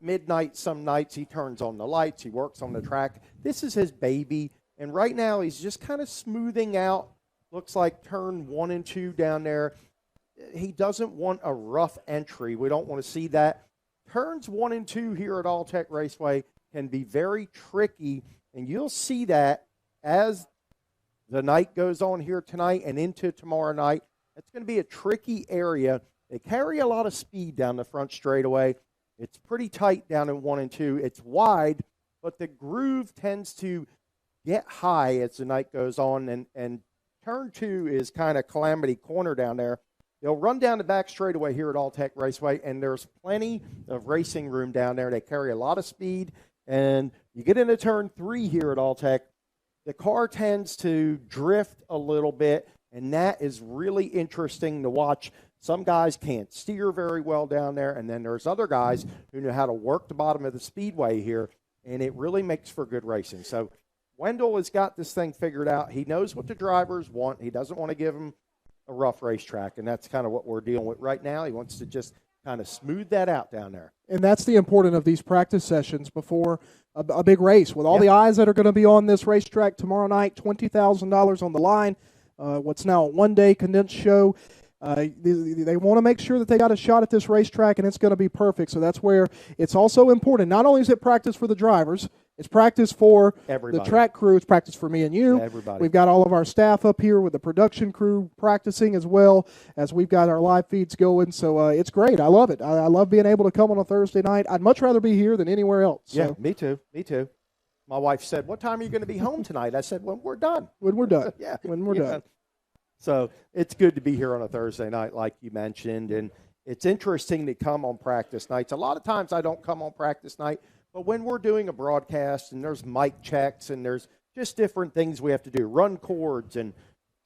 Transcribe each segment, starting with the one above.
midnight some nights. He turns on the lights. He works on the track. This is his baby. And right now he's just kind of smoothing out. Looks like turn 1 and 2 down there. He doesn't want a rough entry. We don't want to see that. Turns 1 and 2 here at All-Tech Raceway can be very tricky, and you'll see that as the night goes on here tonight and into tomorrow night. It's going to be a tricky area. They carry a lot of speed down the front straightaway. It's pretty tight down in 1 and 2. It's wide, but the groove tends to get high as the night goes on, and turn 2 is kind of calamity corner down there. They'll run down the back straightaway here at All-Tech Raceway, and there's plenty of racing room down there. They carry a lot of speed, and you get into turn 3 here at All-Tech, the car tends to drift a little bit, and that is really interesting to watch. Some guys can't steer very well down there, and then there's other guys who know how to work the bottom of the speedway here, and it really makes for good racing. So Wendell has got this thing figured out. He knows what the drivers want. He doesn't want to give them a rough racetrack, and that's kind of what we're dealing with right now. He wants to just kind of smooth that out down there. And that's the importance of these practice sessions before a big race. With all the eyes that are going to be on this racetrack tomorrow night, $20,000 on the line, what's now a one-day condensed show. They want to make sure that they got a shot at this racetrack, and it's going to be perfect. So that's where it's also important. Not only is it practice for the drivers, it's practice for everybody. The track crew. It's practice for me and you. Everybody. We've got all of our staff up here with the production crew practicing as well as we've got our live feeds going. So it's great. I love it. I love being able to come on a Thursday night. I'd much rather be here than anywhere else. Yeah, me too. Me too. My wife said, "What time are you going to be home tonight?" I said, "When we're done." When we're done. Yeah. When we're done. So it's good to be here on a Thursday night, like you mentioned, and it's interesting to come on practice nights. A lot of times I don't come on practice night, but when we're doing a broadcast and there's mic checks and there's just different things we have to do, run cords and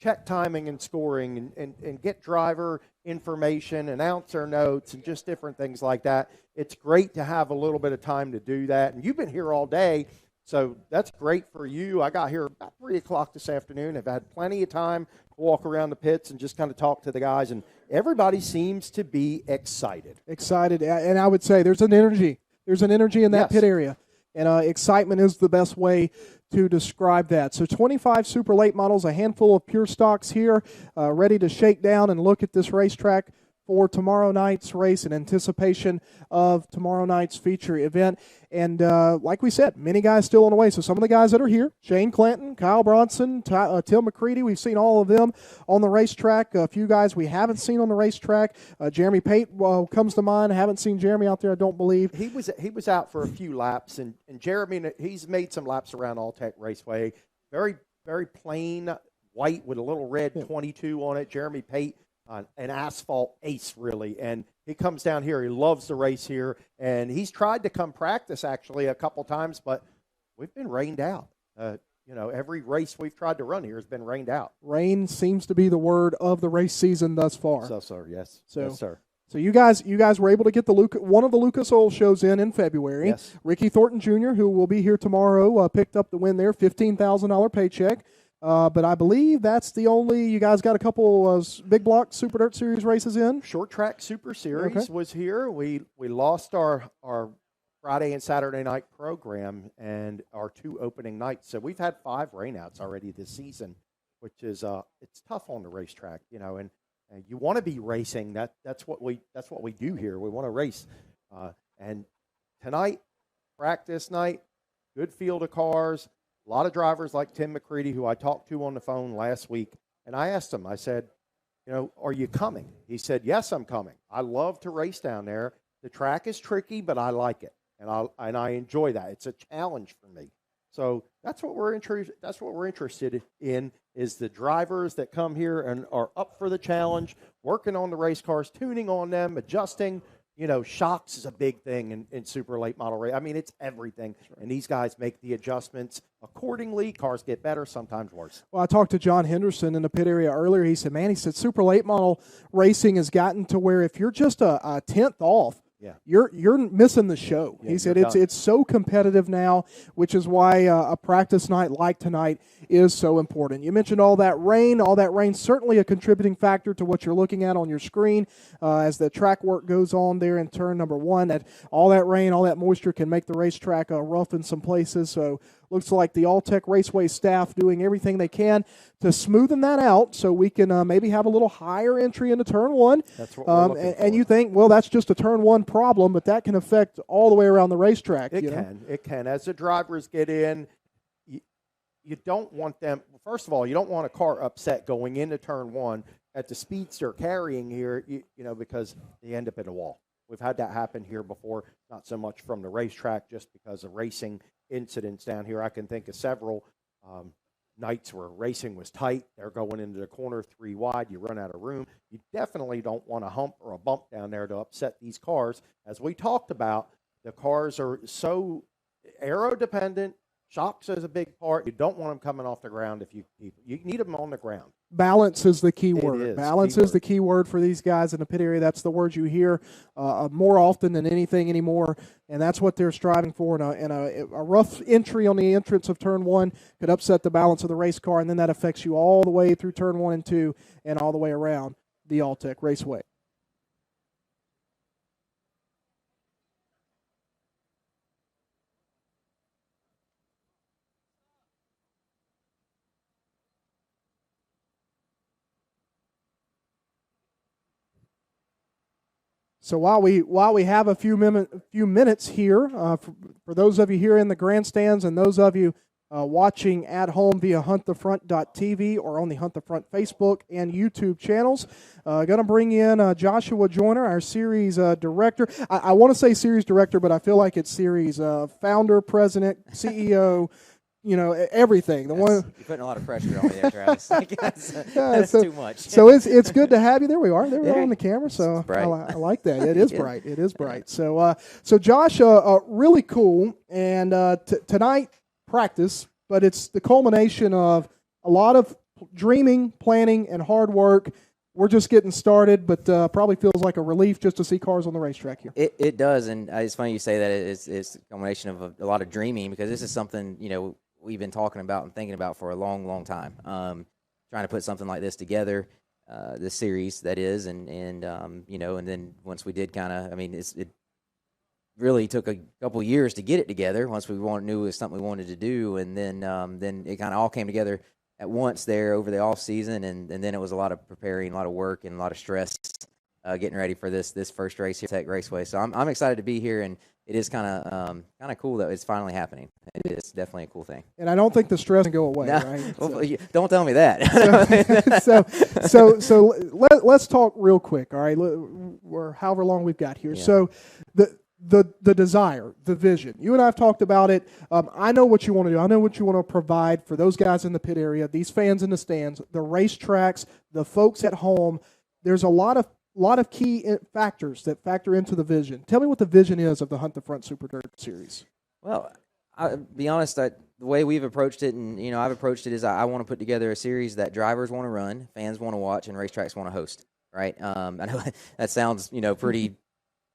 check timing and scoring and get driver information, announcer notes, and just different things like that. It's great to have a little bit of time to do that. And you've been here all day, so that's great for you. I got here about 3 o'clock this afternoon. I've had plenty of time to walk around the pits and just kind of talk to the guys, and everybody seems to be excited. Excited, and I would say there's an energy. There's an energy in that pit area, and excitement is the best way to describe that. So 25 super late models, a handful of pure stocks here, ready to shake down and look at this racetrack for tomorrow night's race in anticipation of tomorrow night's feature event. And like we said, many guys still on the way. So some of the guys that are here, Shane Clanton, Kyle Bronson, Tim McCready, we've seen all of them on the racetrack. A few guys we haven't seen on the racetrack. Jeremy Pate comes to mind. I haven't seen Jeremy out there, I don't believe. He was out for a few laps, and Jeremy, he's made some laps around All-Tech Raceway. Very, very plain white with a little red 22 on it. Jeremy Pate, an asphalt ace, really, and he comes down here. He loves the race here, and he's tried to come practice, actually, a couple times, but we've been rained out. Every race we've tried to run here has been rained out. Rain seems to be the word of the race season thus far. So, sir, yes. So, yes, sir. So you guys were able to get one of the Lucas Oil shows in February. Yes. Ricky Thornton Jr., who will be here tomorrow, picked up the win there, $15,000 paycheck. But I believe that's the only. You guys got a couple big block Super Dirt Series races in. Short Track Super Series was here. We lost our Friday and Saturday night program and our 2 opening nights. So we've had 5 rainouts already this season, which is it's tough on the racetrack, and you want to be racing. That's what we do here. We want to race. And tonight, practice night, good field of cars. A lot of drivers like Tim McCready, who I talked to on the phone last week, and I asked him, I said, are you coming? He said, yes, I'm coming. I love to race down there. The track is tricky, but I like it, and I enjoy that. It's a challenge for me. So that's what we're interested in, is the drivers that come here and are up for the challenge, working on the race cars, tuning on them, adjusting. Shocks is a big thing in super late model race. I mean, it's everything. And these guys make the adjustments accordingly. Cars get better, sometimes worse. Well, I talked to John Henderson in the pit area earlier. He said, super late model racing has gotten to where if you're just a tenth off Yeah. you're missing the show. Yeah, He said you're done. it's so competitive now, which is why a practice night like tonight is so important. You mentioned all that rain. All that rain certainly a contributing factor to what you're looking at on your screen as the track work goes on there in turn number 1. That all that rain, all that moisture can make the racetrack rough in some places. So looks like the All-Tech Raceway staff doing everything they can to smoothen that out so we can maybe have a little higher entry into turn 1. That's what we're looking for. And you think, well, that's just a turn 1 problem, but that can affect all the way around the racetrack. It can. As the drivers get in, you don't want them. First of all, you don't want a car upset going into turn 1 at the speeds they're carrying here, because they end up at a wall. We've had that happen here before, not so much from the racetrack, just because of racing incidents down here. I can think of several nights where racing was tight. They're going into the corner 3 wide. You run out of room. You definitely don't want a hump or a bump down there to upset these cars. As we talked about, the cars are so aero-dependent. Shocks is a big part. You don't want them coming off the ground if you need them on the ground. Balance is the key word. Is. Balance is the key word for these guys in the pit area. That's the word you hear more often than anything anymore, and that's what they're striving for. And a rough entry on the entrance of turn 1 could upset the balance of the race car, and then that affects you all the way through turn 1 and 2 and all the way around the All-Tech Raceway. So while we have a few minutes here, for those of you here in the grandstands and those of you watching at home via huntthefront.tv or on the Hunt the Front Facebook and YouTube channels, going to bring in Joshua Joyner, our series director. I want to say series director, but I feel like it's series founder, president, CEO. Everything. You're putting a lot of pressure on me there, Travis. That's too much. So it's good to have you. There we are. There we are on the camera. So I like that. It is bright. It is bright. So Josh, really cool. And tonight practice, but it's the culmination of a lot of dreaming, planning, and hard work. We're just getting started, but probably feels like a relief just to see cars on the racetrack here. It does, and it's funny you say that. It's a combination of a lot of dreaming, because this is something we've been talking about and thinking about for a long, long time. Trying to put something like this together, this series that is, and then once we did it really took a couple years to get it together. Once we knew it was something we wanted to do, and then it kind of all came together at once there over the off season, and then it was a lot of preparing, a lot of work, and a lot of stress getting ready for this first race here at Tech Raceway. So I'm excited to be here, and it is kind of cool that it's finally happening. It is definitely a cool thing. And I don't think the stress can go away, no, right? Well, don't tell me that. so let's talk real quick, all right? Or however long we've got here. Yeah. So the desire, the vision. You and I have talked about it. I know what you want to do. I know what you want to provide for those guys in the pit area, these fans in the stands, the racetracks, the folks at home. There's a lot of key factors that factor into the vision. Tell me what the vision is of the Hunt the Front Super Dirt Series. Well, I'll be honest, the way we've approached it, and I've approached it, is I want to put together a series that drivers want to run, fans want to watch, and racetracks want to host. Right? I know that sounds pretty.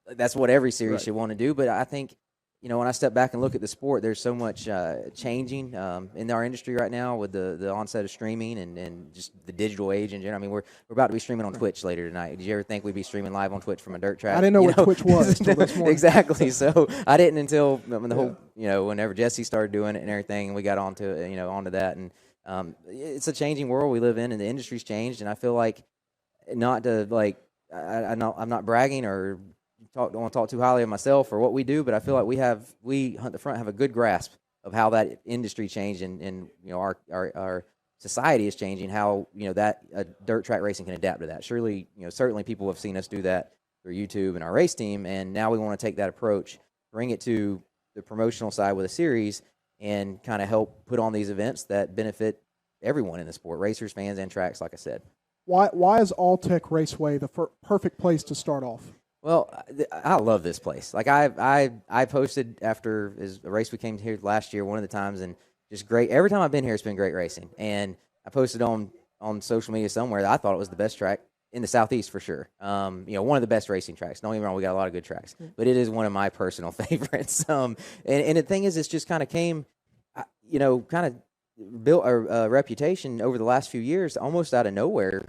That's what every series should want to do, but I think when I step back and look at the sport, there's so much changing in our industry right now with the onset of streaming and just the digital age in general. I mean, we're about to be streaming on Twitch later tonight. Did you ever think we'd be streaming live on Twitch from a dirt track? I didn't know what Twitch was until this morning. Exactly. So I didn't until when the whole whenever Jesse started doing it and everything, and we got onto that. And it's a changing world we live in, and the industry's changed. And I feel like I'm not bragging or don't want to talk too highly of myself or what we do, but I feel like we Hunt the Front have a good grasp of how that industry changed, and our society is changing. How that dirt track racing can adapt to that. Surely, certainly people have seen us do that through YouTube and our race team, and now we want to take that approach, bring it to the promotional side with a series, and kind of help put on these events that benefit everyone in the sport, racers, fans, and tracks. Like I said, why is All-Tech Raceway the perfect place to start off? Well, I love this place. Like I posted after a race we came here last year one of the times, and just great. Every time I've been here, it's been great racing. And I posted on social media somewhere that I thought it was the best track in the Southeast for sure. One of the best racing tracks. Don't get me wrong, we got a lot of good tracks, but it is one of my personal favorites. And the thing is, it's just kind of came, kind of built a reputation over the last few years, almost out of nowhere.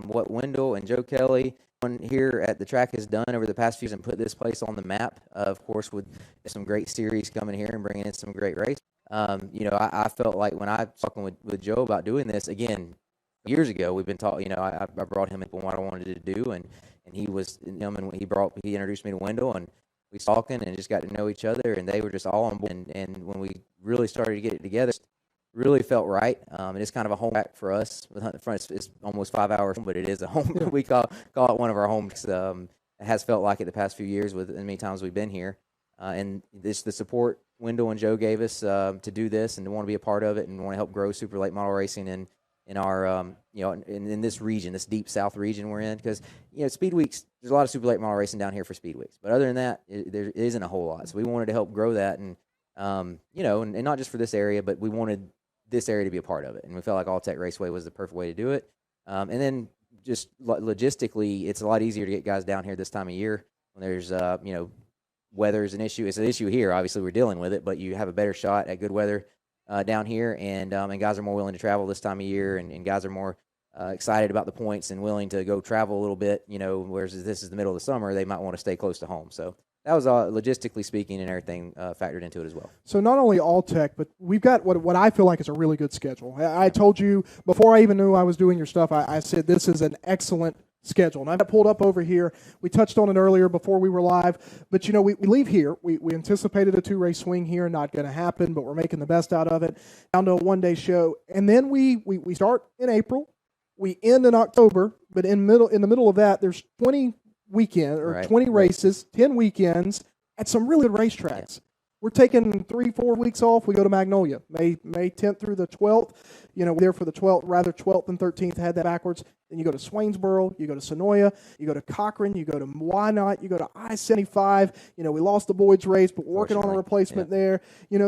What Wendell and Joe Kelly here at the track has done over the past few years and put this place on the map, of course, with some great series coming here and bringing in some great races. I felt like when I was talking with Joe about doing this, again, years ago, we've been talking, I brought him up on what I wanted to do, and he was, and he introduced me to Wendell, and we was talking and just got to know each other, and they were just all on board. And when we really started to get it together, really felt right. And it's kind of a home track for us. It's almost 5 hours, but it is a home. We call it one of our homes. It has felt like it the past few years with as many times we've been here. And the support Wendell and Joe gave us to do this and to want to be a part of it and want to help grow super late model racing in our in this region, this deep South region we're in, because Speed Weeks, there's a lot of super late model racing down here for Speed Weeks, but other than that, there isn't a whole lot. So we wanted to help grow that, and and not just for this area, but we wanted this area to be a part of it, and we felt like All Tech Raceway was the perfect way to do it. And then just logistically, it's a lot easier to get guys down here this time of year when there's weather is an issue. It's an issue here. Obviously, we're dealing with it, but you have a better shot at good weather down here, and guys are more willing to travel this time of year, and guys are more excited about the points and willing to go travel a little bit. Whereas this is the middle of the summer, they might want to stay close to home. So that was logistically speaking and everything factored into it as well. So not only All Tech, but we've got what I feel like is a really good schedule. I told you before I even knew I was doing your stuff, I said this is an excellent schedule. And I've pulled up over here. We touched on it earlier before we were live. But, we leave here. We anticipated a 2-race swing here, not going to happen, but we're making the best out of it. Down to a one-day show. And then we start in April. We end in October. But in the middle of that, there's 20 weekend or 20 races, 10 weekends at some really good racetracks. Yeah. We're taking 3-4 weeks off. We go to Magnolia, May 10th through the 12th. We're there for the 12th and 13th. I had that backwards. Then you go to Swainsboro, you go to Sonoya, you go to Cochran, you go to Wynot, you go to I-75. We lost the Boyd's race, but we're working on a replacement there.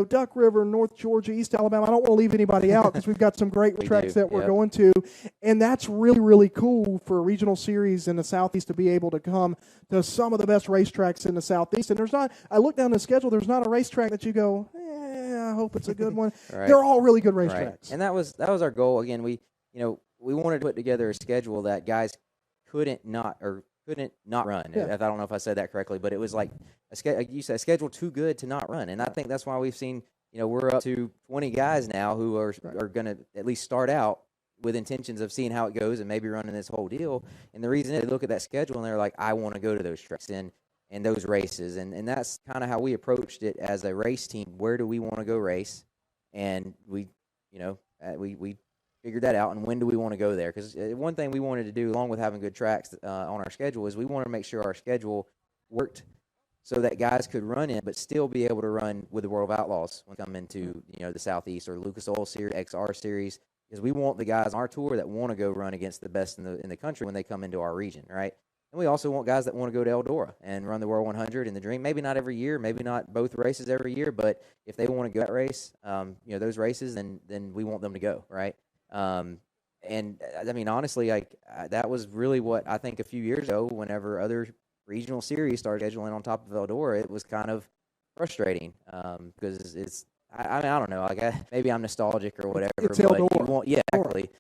Duck River, North Georgia, East Alabama. I don't want to leave anybody out because we've got some great tracks that we're going to. And that's really, really cool for a regional series in the Southeast to be able to come to some of the best racetracks in the Southeast. And I look down the schedule, there's not a racetrack that you go, I hope it's a good one. Right. They're all really good racetracks. Right. And that was our goal. Again, we wanted to put together a schedule that guys couldn't not run. Yeah. I don't know if I said that correctly, but it was like you said, a schedule too good to not run. And I think that's why we've seen, we're up to 20 guys now who are going to at least start out with intentions of seeing how it goes and maybe running this whole deal. And the reason is they look at that schedule and they're like, I want to go to those tracks and those races. And that's kind of how we approached it as a race team. Where do we want to go race? And we figured that out, and when do we want to go there? Because one thing we wanted to do, along with having good tracks on our schedule, is we wanted to make sure our schedule worked so that guys could run in, but still be able to run with the World of Outlaws when they come into the Southeast or Lucas Oil Series, XR Series, because we want the guys on our tour that want to go run against the best in the country when they come into our region, right? And we also want guys that want to go to Eldora and run the World 100 in the Dream. Maybe not every year, maybe not both races every year, but if they want to go that race, those races, then we want them to go, right? And I mean, honestly, that was really what I think a few years ago, whenever other regional series started scheduling on top of Eldora, it was kind of frustrating because it's, I don't know, maybe I'm nostalgic or whatever. It's Eldora. Exactly.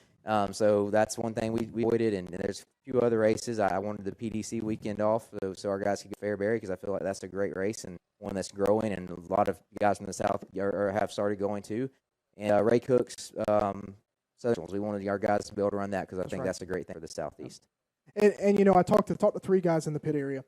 So that's one thing we avoided, and there's a few other races. I wanted the PDC weekend off so our guys could get Fairbury, because I feel like that's a great race and one that's growing, and a lot of guys from the South have started going to. And Ray Cook's Socials, we wanted our guys to be able to run that because I think that's a great thing for the Southeast. And I talked to 3 guys in the pit area,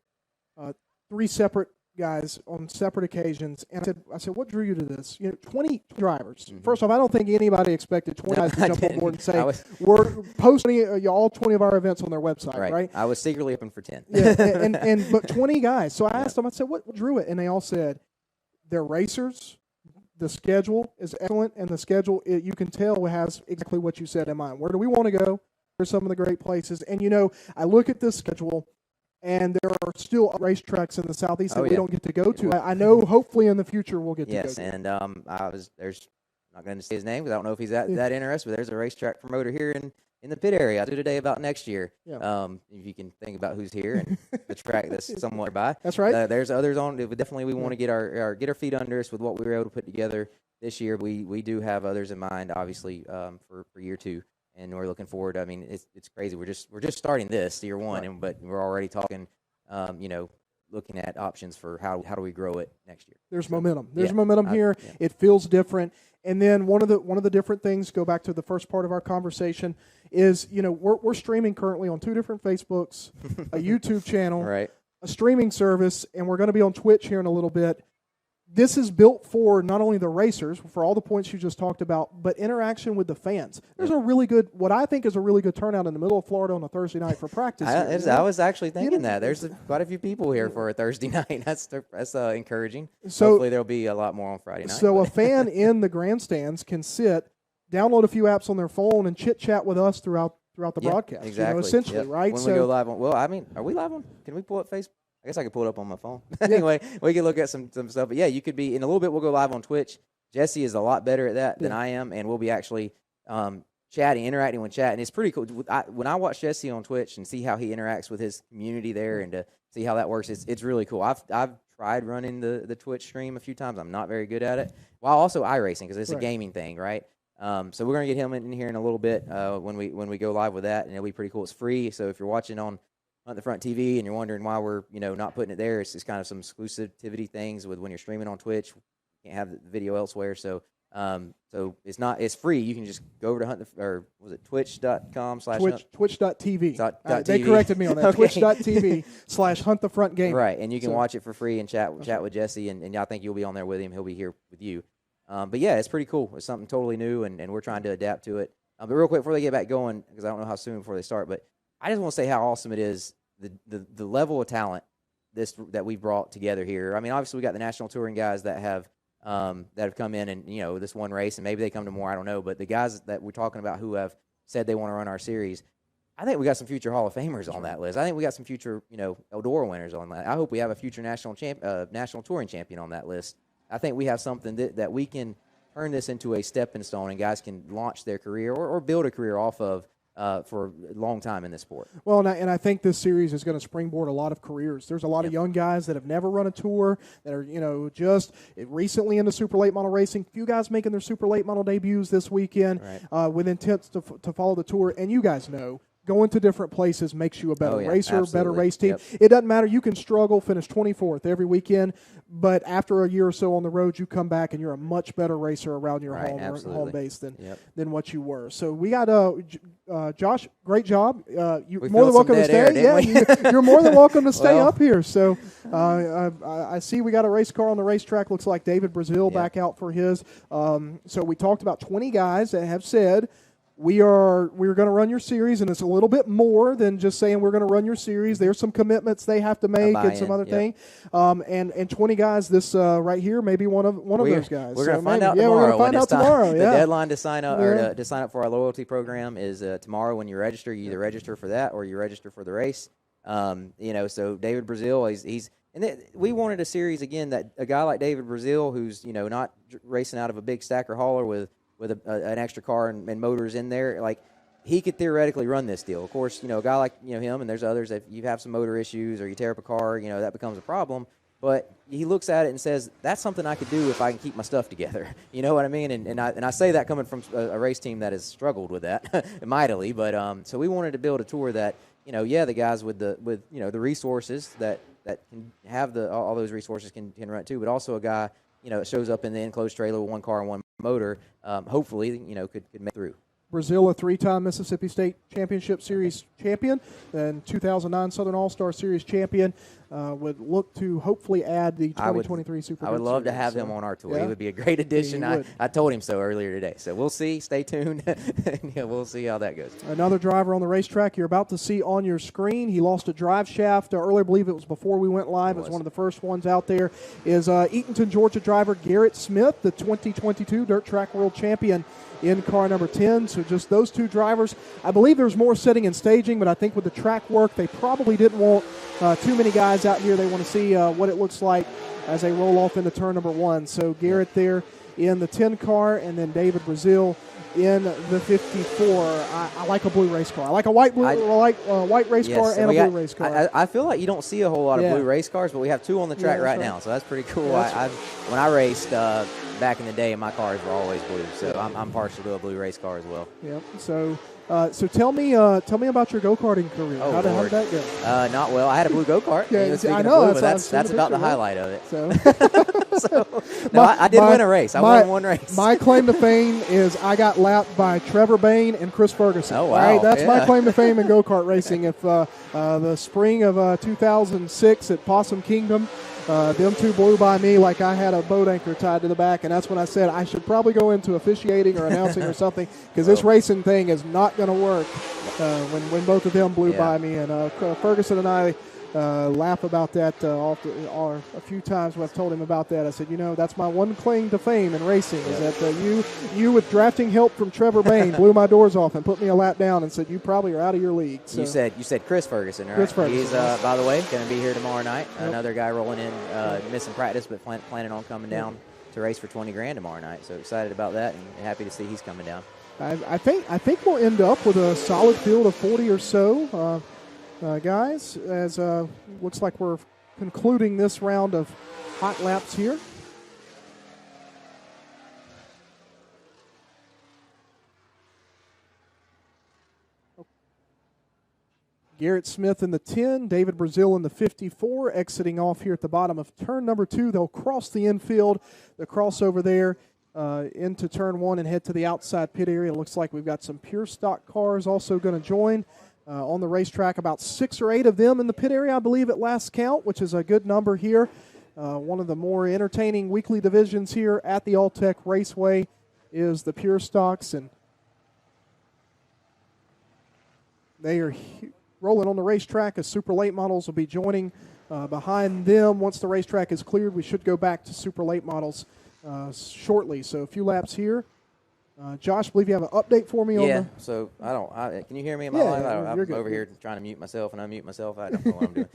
3 separate guys on separate occasions, and I said, what drew you to this? 20 drivers. Mm-hmm. First off, I don't think anybody expected 20 guys to jump on board and say, we're posting all 20 of our events on their website, right? I was secretly hoping for 10. Yeah, but 20 guys. So I asked them, I said, what drew it? And they all said, they're racers. The schedule is excellent, and the schedule, you can tell, has exactly what you said in mind. Where do we want to go? Where are some of the great places? And, I look at this schedule, and there are still racetracks in the Southeast that we don't get to go to. I know hopefully in the future we'll get to go to. Yes, and I'm not going to say his name because I don't know if he's that interested, but there's a racetrack promoter here in in the pit area. I do today about next year. Yeah. If you can think about who's here and the track that's somewhat by. That's right. There's others on. Definitely, we want to get our feet under us with what we were able to put together this year. We do have others in mind, obviously, for year 2, and we're looking forward. I mean, it's crazy. We're just starting this year 1, Right. but we're already talking. Looking at options for how do we grow it next year. There's momentum. There's momentum here. Yeah. It feels different. And then one of the different things, go back to the first part of our conversation, is we're streaming currently on 2 different Facebooks, a YouTube channel, Right. a streaming service, and we're going to be on Twitch here in a little bit. This is built for not only the racers, for all the points you just talked about, but interaction with the fans. There's a really good, what I think is a really good turnout in the middle of Florida on a Thursday night for practice. I was actually thinking that. There's quite a few people here for a Thursday night. That's encouraging. So, hopefully there'll be a lot more on Friday night. So a fan in the grandstands can sit, download a few apps on their phone, and chit-chat with us throughout the broadcast. Exactly. Essentially, right? When we go live on, are we live on? Can we pull up Facebook? I guess I could pull it up on my phone. Anyway, we can look at some stuff. But, yeah, you could be – in a little bit we'll go live on Twitch. Jesse is a lot better at that than I am, and we'll be actually interacting with chat. And it's pretty cool. When I watch Jesse on Twitch and see how he interacts with his community there and to see how that works, it's really cool. I've tried running the Twitch stream a few times. I'm not very good at it, while also iRacing because it's a gaming thing, right? So we're going to get him in here in a little bit when we go live with that, and it'll be pretty cool. It's free, so if you're watching on the front TV and you're wondering why we're not putting it there, it's just kind of some exclusivity things with when you're streaming on Twitch. You can't have the video elsewhere, so it's free. You can just go over to twitch.com/ Twitch.tv. They corrected me on that. Okay. Twitch.tv/huntthefrontgame. Right, and you can watch it for free and chat with Jesse, and I think you'll be on there with him. He'll be here with you. But yeah, it's pretty cool. It's something totally new, and we're trying to adapt to it. But real quick before they get back going, because I don't know how soon before they start, but I just want to say how awesome it is, the level of talent that we brought together here. I mean, obviously we got the national touring guys that have come in and this one race, and maybe they come to more. I don't know, but the guys that we're talking about who have said they want to run our series, I think we got some future Hall of Famers on that list. I think we got some future Eldora winners on that. I hope we have a future national touring champion on that list. I think we have something that we can turn this into a stepping stone, and guys can launch their career or build a career off of. For a long time in this sport. Well, and I think this series is going to springboard a lot of careers. There's a lot of young guys that have never run a tour that are, just recently into super late model racing. Few guys making their super late model debuts this weekend with intents to follow the tour. And you guys know, going to different places makes you a better racer, absolutely. better race team. Yep. It doesn't matter. You can struggle, finish 24th every weekend, but after a year or so on the road, you come back and you're a much better racer around your home base than what you were. So we got Josh, great job. You're more than welcome to stay. You're more than welcome to stay up here. So I see we got a race car on the racetrack. Looks like David Brazil back out for his. So we talked about 20 guys that have said, we're going to run your series, and it's a little bit more than just saying we're going to run your series. There's some commitments they have to make and some other thing. And 20 guys, this right here, maybe one of those guys. We're going to find out tomorrow. We're going to find out tomorrow. The deadline to sign up to sign up for our loyalty program is tomorrow. When you register, you either register for that or you register for the race. So David Brazil, we wanted a series again that a guy like David Brazil, who's not racing out of a big stacker hauler with an extra car and motors in there, like he could theoretically run this deal. Of course, a guy like him, and there's others, if you have some motor issues or you tear up a car, that becomes a problem. But he looks at it and says, that's something I could do if I can keep my stuff together. You know what I mean? And I say that coming from a race team that has struggled with that mightily. But so we wanted to build a tour that, the guys with the resources that can have all those resources can run it too, but also a guy, it shows up in the enclosed trailer with one car and one motor, hopefully, could make through. Brazil, a 3-time Mississippi State Championship Series champion and 2009 Southern All-Star Series champion, would look to hopefully add the 2023 Super. I would love to have him on our tour. He would be a great addition. I told him so earlier today. So we'll see. Stay tuned. We'll see how that goes. Another driver on the racetrack you're about to see on your screen. He lost a drive shaft earlier. I believe it was before we went live. It was one of the first ones out there. Is Eatonton, Georgia driver Garrett Smith, the 2022 Dirt Track World Champion, in car number 10. So just those two drivers. I believe there's more setting and staging, but I think with the track work, they probably didn't want too many guys out here. They want to see what it looks like as they roll off into turn number 1. So Garrett there in the 10 car, and then David Brazil in the 54. I like a blue race car. I like a white race car and a blue race car. I feel like you don't see a whole lot of blue race cars, but we have 2 on the track right now, so that's pretty cool. When I raced back in the day, my cars were always blue, so I'm partial to a blue race car as well. Yep. So tell me about your go-karting career. Oh, how did that go? Not well. I had a blue go-kart. I know. That's about the highlight of it. So, I did win a race. I won one race. My claim to fame is I got lapped by Trevor Bayne and Chris Ferguson. Oh, wow. Right? That's my claim to fame in go-kart racing. If the spring of 2006 at Possum Kingdom, them 2 blew by me like I had a boat anchor tied to the back, and that's when I said I should probably go into officiating or announcing or something, because this racing thing is not going to work when both of them blew by me. And Ferguson and I laugh about that a few times when I've told him about that. I said, that's my one claim to fame in racing is that you with drafting help from Trevor Bayne blew my doors off and put me a lap down and said you probably are out of your league. So. You said Chris Ferguson, right? Chris Ferguson. He's by the way going to be here tomorrow night. Yep. Another guy rolling in, missing practice, but planning on coming down to race for $20,000 tomorrow night. So excited about that and happy to see he's coming down. I think we'll end up with a solid field of 40 or so. Guys, as looks like we're concluding this round of hot laps here. Garrett Smith in the 10, David Brazil in the 54, exiting off here at the bottom of turn number 2. They'll cross the infield, the crossover there into turn 1 and head to the outside pit area. It looks like we've got some pure stock cars also going to join. On the racetrack, about 6 or 8 of them in the pit area, I believe, at last count, which is a good number here. One of the more entertaining weekly divisions here at the All-Tech Raceway is the pure stocks, and they are rolling on the racetrack as super late models will be joining behind them. Once the racetrack is cleared, we should go back to super late models shortly. So a few laps here. Josh, I believe you have an update for me on the... So can you hear me in my live? I'm over here trying to mute myself and unmute myself. I don't know what I'm doing.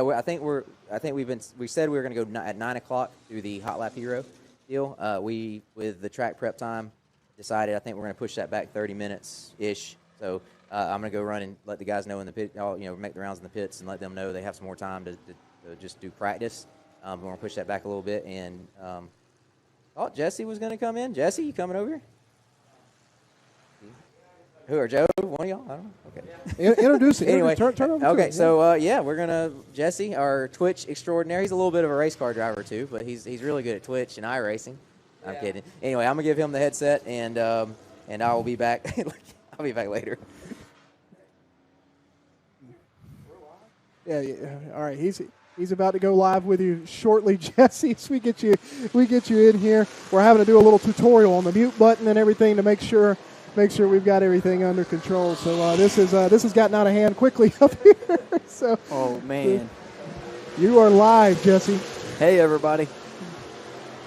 I think we said we were going to go at 9 o'clock through the Hot Lap Hero deal. We, with the track prep time, decided I think we're going to push that back 30 minutes-ish. So I'm going to go run and let the guys know in the pit, make the rounds in the pits and let them know they have some more time to just do practice. We're going to push that back a little bit and... Jesse was going to come in. Jesse, you coming over here? Who are Joe? One of y'all? I don't know. Okay. Introducing. Anyway. Turn over okay, to so, we're going to – Jesse, our Twitch extraordinaire. He's a little bit of a race car driver too, but he's really good at Twitch and iRacing. I'm kidding. Anyway, I'm going to give him the headset, and I will be back. I'll be back later. Yeah. All right. He's about to go live with you shortly, Jesse. As we get you in here. We're having to do a little tutorial on the mute button and everything to make sure we've got everything under control. So this has gotten out of hand quickly up here. So oh man, you are live, Jesse. Hey everybody.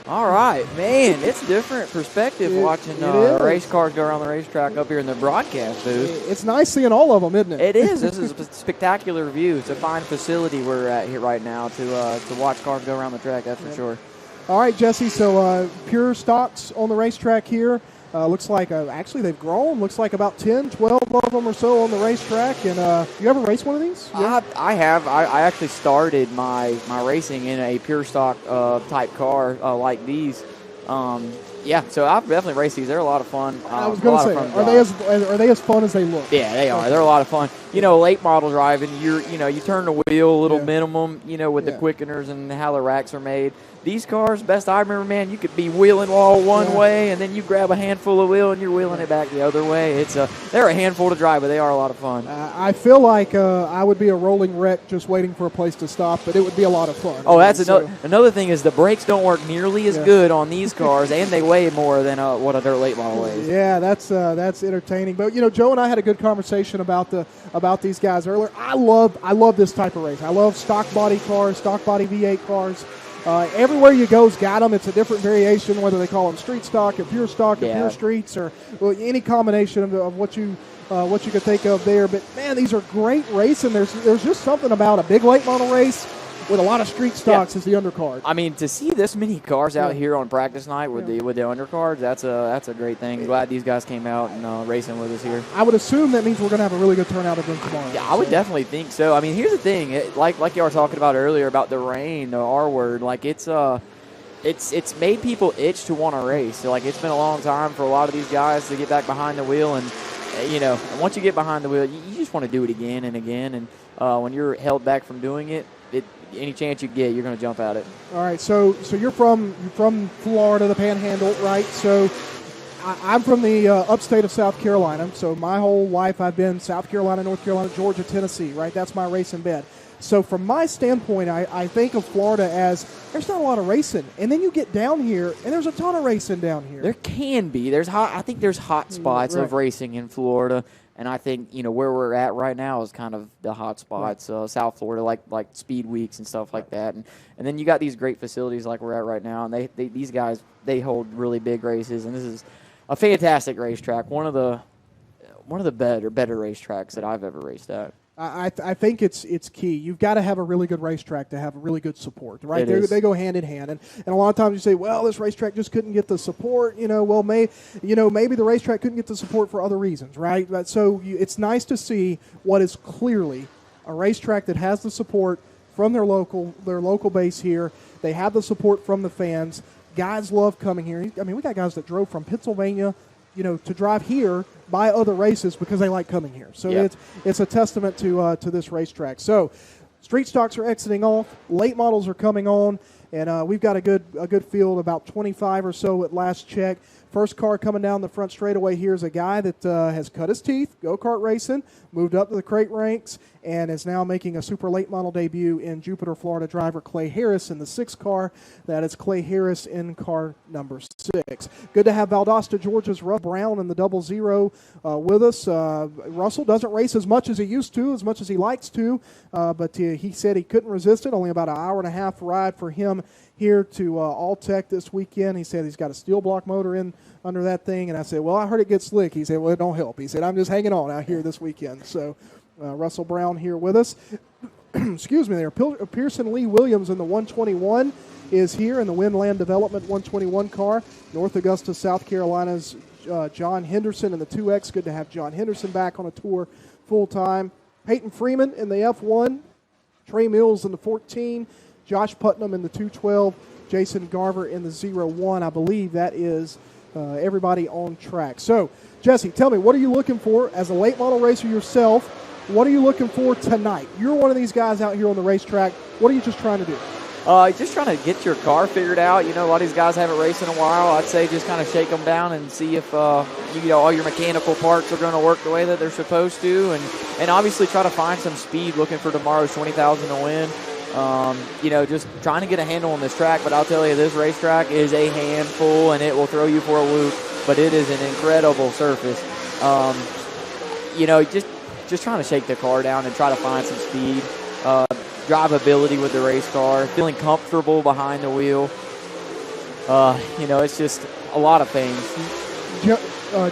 All right, man, it's different perspective watching race cars go around the racetrack up here in the broadcast booth. It's nice seeing all of them, isn't it? It is. This is a spectacular view. It's a fine facility we're at here right now to watch cars go around the track, that's for sure. All right, Jesse, so pure stocks on the racetrack here. Looks like actually they've grown. Looks like about 10, 12 of them or so on the racetrack. And you ever race one of these? Yeah. I have. I actually started my racing in a pure stock type car like these. So I've definitely raced these. They're a lot of fun. I was going to say, are they as fun as they look? Yeah, they are. They're a lot of fun. Late model driving, you turn the wheel a little minimum, with the quickeners and how the racks are made. These cars, best I remember, man, you could be wheeling all one way, and then you grab a handful of wheel and you're wheeling it back the other way. They're a handful to drive, but they are a lot of fun. I feel like I would be a rolling wreck just waiting for a place to stop, but it would be a lot of fun. Oh, that's another thing is the brakes don't work nearly as good on these cars, and they weigh more than what a dirt late model weighs. Yeah, that's entertaining. But Joe and I had a good conversation about these guys earlier. I love this type of race. I love stock body cars, stock body V8 cars. Everywhere you go's got them. It's a different variation, whether they call them street stock or pure pure streets, or any combination of what you could think of there. But man, these are great racing. There's just something about a big late model race with a lot of street stocks as the undercard. I mean, to see this many cars out here on practice night with the undercards, that's a great thing. Glad these guys came out and racing with us here. I would assume that means we're going to have a really good turnout of them tomorrow. Yeah, I would definitely think so. I mean, here's the thing, like you were talking about earlier about the rain, the R word, like it's made people itch to want to race. So, like, it's been a long time for a lot of these guys to get back behind the wheel, and once you get behind the wheel, you just want to do it again and again. And when you're held back from doing it, any chance you get, you're going to jump at it. All right, so you're from Florida, the Panhandle, right? So I'm from the upstate of South Carolina. So my whole life I've been South Carolina, North Carolina, Georgia, Tennessee, right? That's my racing bed. So from my standpoint, I think of Florida as there's not a lot of racing. And then you get down here, and there's a ton of racing down here. There can be. I think there's hot spots of racing in Florida. And I think, where we're at right now is kind of the hot spots, South Florida, like speed weeks and stuff like that. And then you got these great facilities like we're at right now. And these guys, they hold really big races. And this is a fantastic racetrack, one of the better racetracks that I've ever raced at. I think it's key. You've got to have a really good racetrack to have really good support, right? They go hand in hand, and a lot of times you say, well, this racetrack just couldn't get the support. Maybe the racetrack couldn't get the support for other reasons, right? But it's nice to see what is clearly a racetrack that has the support from their local base here. They have the support from the fans. Guys love coming here. I mean, we got guys that drove from Pennsylvania, to drive here, by other races because they like coming here. So it's a testament to this racetrack. So street stocks are exiting off. Late models are coming on, and we've got a good field, about 25 or so at last check. First car coming down the front straightaway here is a guy that has cut his teeth, go-kart racing, moved up to the crate ranks, and is now making a super late model debut in Jupiter, Florida driver Clay Harris in the 6 car. That is Clay Harris in car number 6. Good to have Valdosta, Georgia's Russ Brown in the 00 with us. Russell doesn't race as much as he used to, as much as he likes to, but he said he couldn't resist it. Only about an hour and a half ride for him here to All-Tech this weekend. He said he's got a steel block motor in under that thing, and I said, well, I heard it gets slick. He said, well, it don't help. He said, I'm just hanging on out here this weekend. So Russell Brown here with us. Excuse me there. Pearson Lee Williams in the 121 is here in the Windland Development 121 car. North Augusta, South Carolina's John Henderson in the 2X. Good to have John Henderson back on a tour full-time. Peyton Freeman in the F1. Trey Mills in the 14. Josh Putnam in the 212. Jason Garver in the 01. I believe that is everybody on track. So, Jesse, tell me, what are you looking for as a late model racer yourself? What are you looking for tonight? You're one of these guys out here on the racetrack. What are you just trying to do? Just trying to get your car figured out. A lot of these guys haven't raced in a while. I'd say just kind of shake them down and see if all your mechanical parts are going to work the way that they're supposed to, and obviously try to find some speed. Looking for tomorrow's 20,000 to win. Just trying to get a handle on this track. But I'll tell you, this racetrack is a handful, and it will throw you for a loop. But it is an incredible surface. Just trying to shake the car down and try to find some speed. Drivability with the race car, feeling comfortable behind the wheel. It's just a lot of things.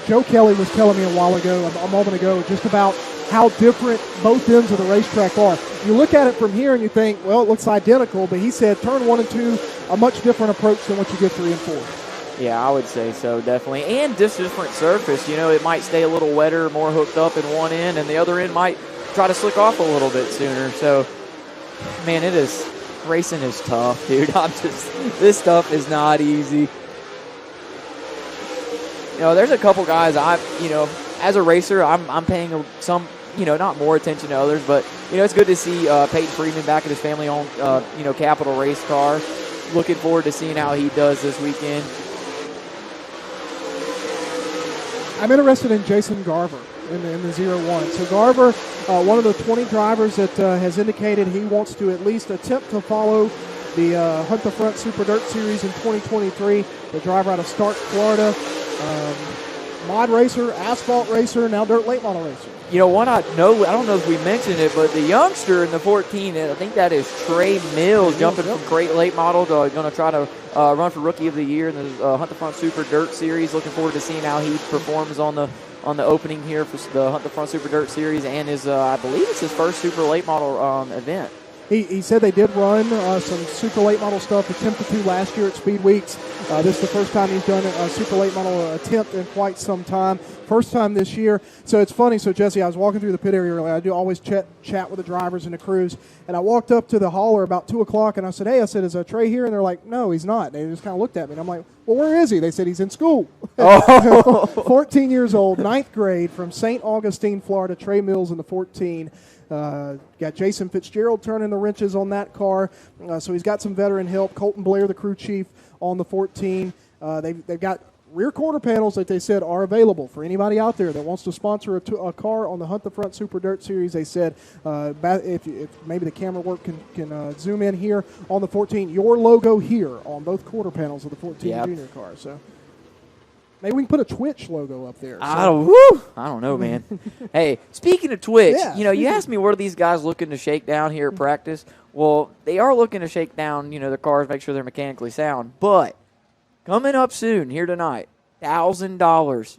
Joe Kelly was telling me a while ago, a moment ago, just about how different both ends of the racetrack are. You look at it from here and you think, well, it looks identical, but he said turn 1 and 2, a much different approach than what you get 3 and 4. Yeah, I would say so, definitely. And just different surface. It might stay a little wetter, more hooked up in one end, and the other end might try to slick off a little bit sooner. So, man, racing is tough, dude. This stuff is not easy. There's a couple guys as a racer, I'm paying some, not more attention to others, but, it's good to see Peyton Freeman back at his family-owned, Capital race car. Looking forward to seeing how he does this weekend. I'm interested in Jason Garver in the 01. So Garver, one of the 20 drivers that has indicated he wants to at least attempt to follow the Hunt the Front Super Dirt Series in 2023. The driver out of Stark, Florida. Mod racer, asphalt racer, now dirt late model racer. I don't know if we mentioned it, but the youngster in the 14, I think that is Trey Mills, jumping from great late model to going to try to run for Rookie of the Year in the Hunt the Front Super Dirt Series. Looking forward to seeing how he performs on the opening here for the Hunt the Front Super Dirt Series, and I believe it's his first super late model event. He said they did run some super late model stuff, attempted to last year at Speed Weeks. This is the first time he's done a super late model attempt in quite some time. First time this year. So it's funny. So, Jesse, I was walking through the pit area earlier. I do always chat with the drivers and the crews. And I walked up to the hauler about 2 o'clock, and I said, hey, is Trey here? And they're like, no, he's not. They just kind of looked at me. And I'm like, well, where is he? They said he's in school. Oh. 14 years old, 9th grade, from St. Augustine, Florida. Trey Mills in the 14. Got Jason Fitzgerald turning the wrenches on that car. So he's got some veteran help. Colton Blair, the crew chief, on the 14. They've got rear quarter panels that they said are available for anybody out there that wants to sponsor a car on the Hunt the Front Super Dirt Series. They said if maybe the camera work can zoom in here on the 14, your logo here on both quarter panels of the 14 junior car. So maybe we can put a Twitch logo up there. I don't know, man. Hey, speaking of Twitch, you asked me what are these guys looking to shake down here at practice. Well, they are looking to shake down, their cars, make sure they're mechanically sound. But coming up soon, here tonight, $1,000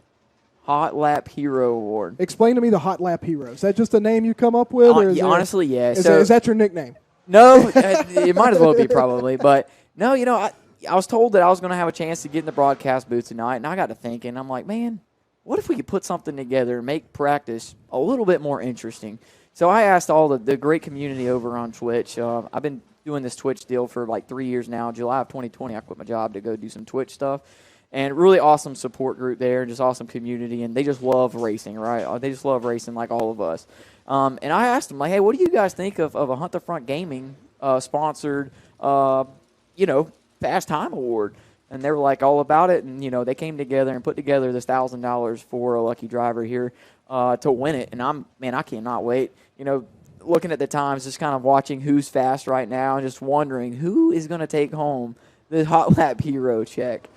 Hot Lap Hero Award. Explain to me the Hot Lap Hero. Is that just a name you come up with? Or honestly, yeah. Is that your nickname? No, it might as well be probably. But, no, I was told that I was going to have a chance to get in the broadcast booth tonight, and I got to thinking, I'm like, man, what if we could put something together and make practice a little bit more interesting? So I asked all the great community over on Twitch. I've been doing this Twitch deal for like 3 years now. July of 2020, I quit my job to go do some Twitch stuff. And really awesome support group there, just awesome community, and they just love racing, right? They just love racing like all of us. And I asked them, like, hey, what do you guys think of a Hunt the Front Gaming sponsored, Fast Time Award? And they were like all about it, and they came together and put together this $1,000 for a lucky driver here to win it. And I cannot wait. Looking at the times, just kind of watching who's fast right now, and just wondering who is going to take home the Hot Lap Hero check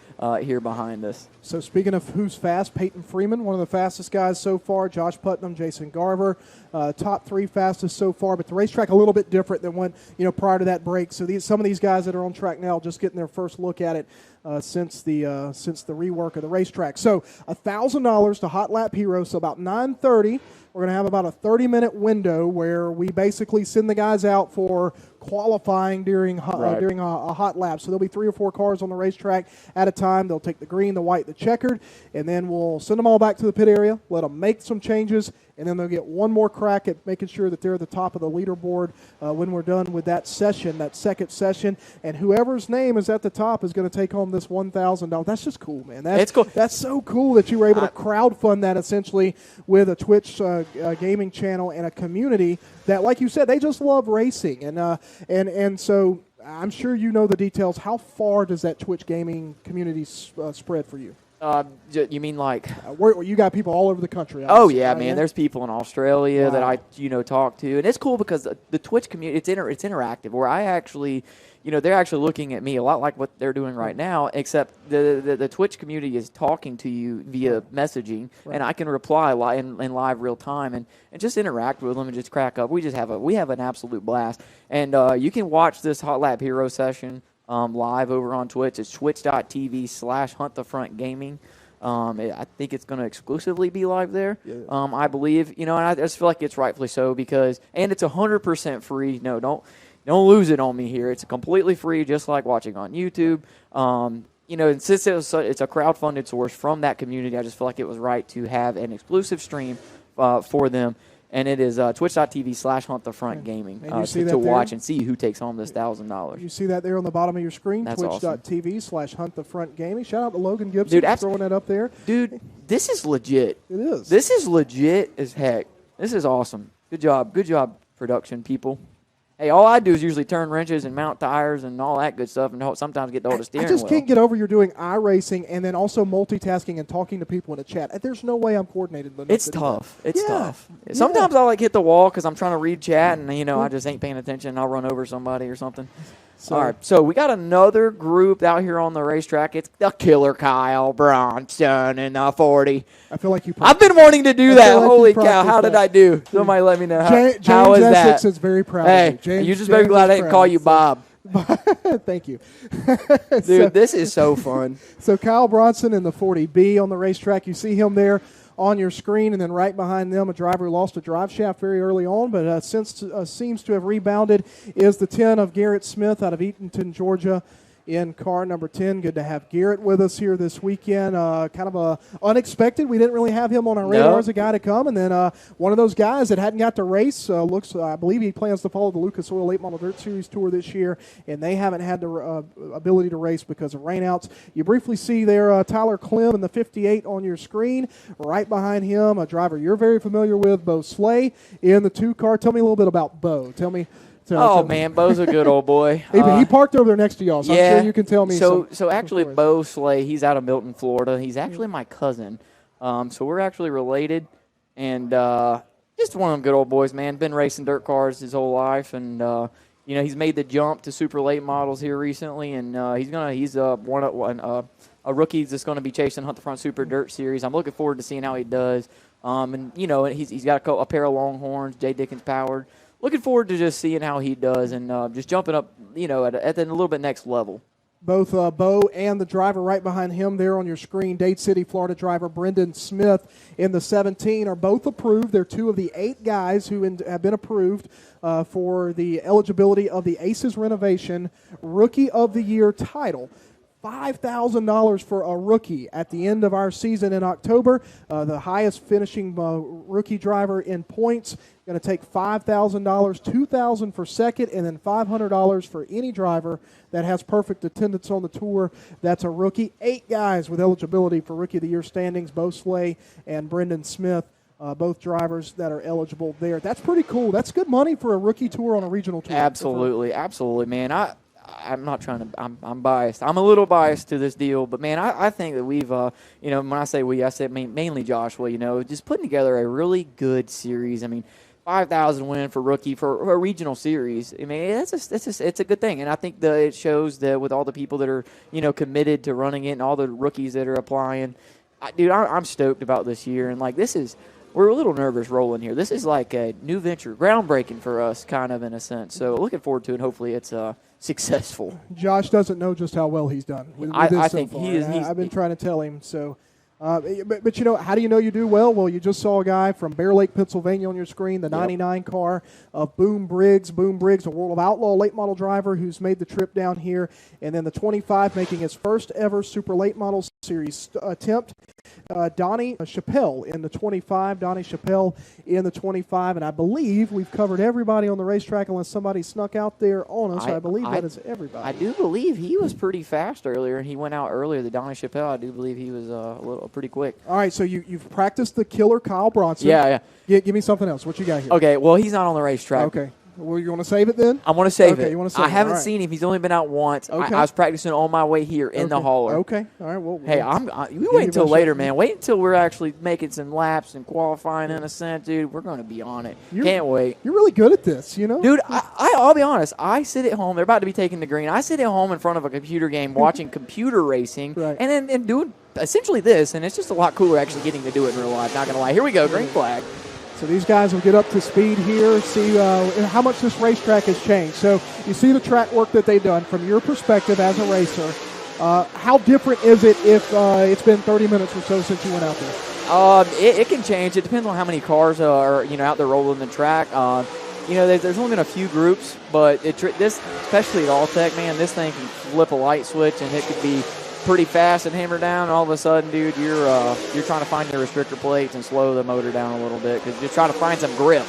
here behind us. So speaking of who's fast, Peyton Freeman, one of the fastest guys so far. Josh Putnam, Jason Garver, top 3 fastest so far. But the racetrack a little bit different than when prior to that break. So some of these guys that are on track now just getting their first look at it since the rework of the racetrack. So $1,000 to Hot Lap Hero. So about 9:30. We're going to have about a 30-minute window where we basically send the guys out for qualifying during a hot lap. So there'll be 3 or 4 cars on the racetrack at a time. They'll take the green, the white, the checkered, and then we'll send them all back to the pit area, let them make some changes, and then they'll get one more crack at making sure that they're at the top of the leaderboard when we're done with that session, that second session. And whoever's name is at the top is going to take home this $1,000. That's just cool, man. It's cool. That's so cool that you were able to crowdfund that essentially with a Twitch gaming channel and a community that, like you said, they just love racing. And so I'm sure you know the details. How far does that Twitch gaming community spread for you? You mean like? You got people all over the country. Oh yeah, man. There's people in Australia that I talk to, and it's cool because the Twitch community it's interactive. Where I actually, they're actually looking at me a lot like what they're doing right now, except the Twitch community is talking to you via messaging, and I can reply in live real time and just interact with them and just crack up. We have an absolute blast, and you can watch this Hot Lap Hero session live over on Twitch. It's twitch.tv/HuntTheFrontGaming. I think it's going to exclusively be live there. Yeah. I believe, and I just feel like it's rightfully so and it's 100% free. No, don't lose it on me here. It's completely free, just like watching on YouTube. And since it's a crowdfunded source from that community, I just feel like it was right to have an exclusive stream for them. And it is twitch.tv/HuntTheFrontGaming to watch and see who takes home this $1,000. You see that there on the bottom of your screen? That's twitch.tv/HuntTheFrontGaming. Shout out to Logan Gibson for throwing that up there. Dude, this is legit. It is. This is legit as heck. This is awesome. Good job, production people. Hey, all I do is usually turn wrenches and mount tires and all that good stuff, and sometimes get to hold a steering wheel. I just can't get over you're doing iRacing and then also multitasking and talking to people in a chat. There's no way I'm coordinated. It's tough. It's tough. Sometimes I'll hit the wall because I'm trying to read chat, and I just ain't paying attention. And I'll run over somebody or something. All right, so we got another group out here on the racetrack. It's the Killer Kyle Bronson in the 40. I feel like you. I've been wanting to do that. Like holy cow! How did I do? Somebody let me know. How is that? James Essex is very proud. Hey, of you. You just better be glad I didn't call you Bob. Thank you. Dude, this is so fun. So Kyle Bronson in the 40B on the racetrack. You see him there on your screen, and then right behind them, a driver who lost a drive shaft very early on, but since seems to have rebounded, is the 10 of Garrett Smith out of Eatonton, Georgia, in car number 10. Good to have Garrett with us here this weekend. Kind of unexpected. We didn't really have him on our radar as a guy to come. And then one of those guys that hadn't got to race, I believe he plans to follow the Lucas Oil Late Model Dirt Series Tour this year, and they haven't had the ability to race because of rainouts. You briefly see there Tyler Clem in the 58 on your screen. Right behind him, a driver you're very familiar with, Bo Slay, in the 2 car. Tell me a little bit about Bo. Tell me. Man, Bo's a good old boy. He parked over there next to y'all, so I'm sure you can tell me. So actually, Bo Slay, he's out of Milton, Florida. He's actually my cousin. So we're actually related. And just one of them good old boys, man. Been racing dirt cars his whole life. And, he's made the jump to super late models here recently. And he's a rookie that's going to be chasing Hunt the Front Super Dirt Series. I'm looking forward to seeing how he does. He's got a pair of Longhorns, Jay Dickens powered. Looking forward to just seeing how he does and just jumping up, at a little bit next level. Both Bo and the driver right behind him there on your screen, Dade City, Florida driver Brendan Smith in the 17 are both approved. They're 2 of the 8 guys who have been approved for the eligibility of the Aces Renovation Rookie of the Year title. $5,000 for a rookie at the end of our season in October. The highest finishing rookie driver in points going to take $5,000, $2,000 for second, and then $500 for any driver that has perfect attendance on the tour. That's a rookie. 8 guys with eligibility for Rookie of the Year standings, Bo Slay and Brendan Smith. Both drivers that are eligible there. That's pretty cool. That's good money for a rookie tour on a regional tour. Absolutely, man. I'm not trying to. I'm biased. I'm a little biased to this deal, but man, I think that we've, when I say we, I say mainly Joshua. Just putting together a really good series. I mean, 5,000 win for rookie for a regional series. I mean, it's a good thing, and I think that it shows that with all the people that are committed to running it and all the rookies that are applying, I'm stoked about this year. And we're a little nervous rolling here. This is like a new venture, groundbreaking for us, kind of in a sense. So looking forward to it. Hopefully, it's successful. Josh doesn't know just how well he's done. I think he is. I've been trying to tell him. So, but how do you know you do well? Well, you just saw a guy from Bear Lake, Pennsylvania on your screen, the 99 car of Boom Briggs. Boom Briggs, a World of Outlaw late model driver who's made the trip down here. And then the 25 making his first ever Super Late Model Series attempt. Donnie Chappelle in the 25. Donnie Chappelle in the 25. And I believe we've covered everybody on the racetrack unless somebody snuck out there on us. I believe that is everybody. I do believe he was pretty fast earlier, and he went out earlier. The Donnie Chappelle, I do believe he was a little pretty quick. All right, so you've practiced the killer Kyle Bronson. Yeah. Give me something else. What you got here? Okay, well, he's not on the racetrack. Okay. Well, you want to save it then? I want to save it. You want to save I haven't All right. seen him. He's only been out once. Okay. I was practicing on my way here in the hauler. Okay. All right. Well, hey, you wait until later, man. Wait until we're actually making some laps and qualifying in a sense, dude. We're going to be on it. Can't wait. You're really good at this, Dude, I'll be honest. I sit at home. They're about to be taking the green. I sit at home in front of a computer game watching computer racing and doing essentially this, and it's just a lot cooler actually getting to do it in real life. Not going to lie. Here we go. Green flag. So these guys will get up to speed here, see how much this racetrack has changed. So you see the track work that they've done from your perspective as a racer. How different is it if it's been 30 minutes or so since you went out there? It can change. It depends on how many cars are out there rolling the track. There's only been a few groups, but this, especially at Alltech, man, this thing can flip a light switch and it could be pretty fast and hammer down. All of a sudden, dude, you're trying to find your restrictor plates and slow the motor down a little bit because you're trying to find some grip.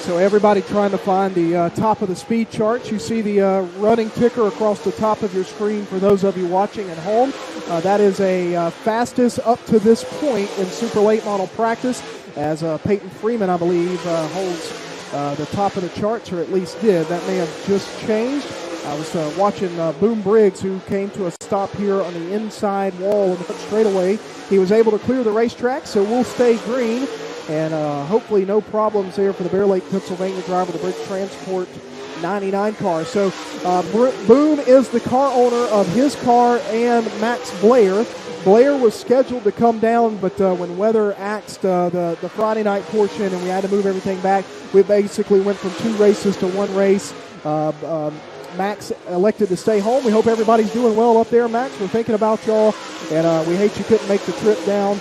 So everybody trying to find the top of the speed charts. You see the running ticker across the top of your screen for those of you watching at home. That is a fastest up to this point in super late model practice, as Peyton Freeman, I believe, holds the top of the charts, or at least did. That may have just changed. I was watching Boom Briggs, who came to a stop here on the inside wall of the straightaway. He was able to clear the racetrack, so we'll stay green. And hopefully no problems there for the Bear Lake, Pennsylvania driver, the Bridge Transport 99 car. So Boone is the car owner of his car and Max Blair. Blair was scheduled to come down, but when weather axed the Friday night portion and we had to move everything back, we basically went from 2 races to 1 race. Max elected to stay home. We hope everybody's doing well up there, Max. We're thinking about y'all, and we hate you couldn't make the trip down.